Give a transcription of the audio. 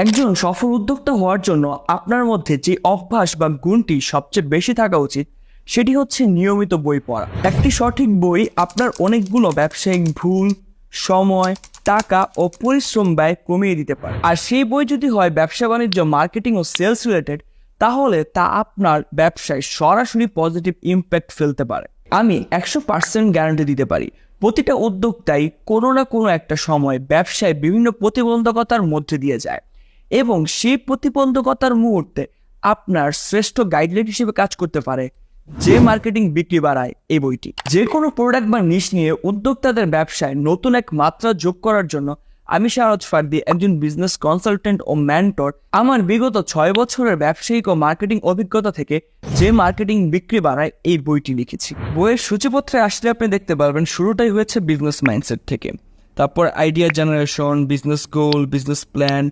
একজন সফল উদ্যোক্তা হওয়ার জন্য আপনার মধ্যে যে অভ্যাস বা গুণটি সবচেয়ে বেশি থাকা উচিত সেটি হচ্ছে নিয়মিত বই পড়া। একটি সঠিক বই আপনার অনেকগুলো ব্যবসায়িক ভুল, সময়, টাকা ও পরিশ্রম ব্যয় কমিয়ে দিতে পারে। আর সেই বই যদি হয় ব্যবসা বাণিজ্য, মার্কেটিং ও সেলস রিলেটেড, তাহলে তা আপনার ব্যবসায় সরাসরি পজিটিভ ইম্প্যাক্ট ফেলতে পারে। আমি 100% গ্যারান্টি দিতে পারি, প্রতিটা উদ্যোক্তাই কোনো না কোনো একটা সময় ব্যবসায় বিভিন্ন প্রতিবন্ধকতার মধ্যে দিয়ে যায়, এবং সেই প্রতিবন্ধকতার মুহূর্তে আপনার শ্রেষ্ঠ গাইডলাইন হিসেবে কাজ করতে পারে যে মার্কেটিং বিক্রি বাড়ায় এই বইটি। যে কোনো প্রোডাক্ট বা নিশ নিয়ে উদ্যোক্তাদের ব্যবসায় নতুন এক মাত্রা যোগ করার জন্য আমি শাহরাজ ফার্দি, একজন বিজনেস কনসালটেন্ট ও মেন্টর, আমার বিগত 6 বছরের ব্যবসায়িক ও মার্কেটিং অভিজ্ঞতা থেকে যে মার্কেটিং বিক্রি বাড়ায় এই বইটি লিখেছি। বইয়ের সূচিপত্রে আসলে আপনি দেখতে পারবেন শুরুটাই হয়েছে বিজনেস মাইন্ডসেট থেকে, তারপর আইডিয়া জেনারেশন, বিজনেস গোল, বিজনেস প্ল্যান,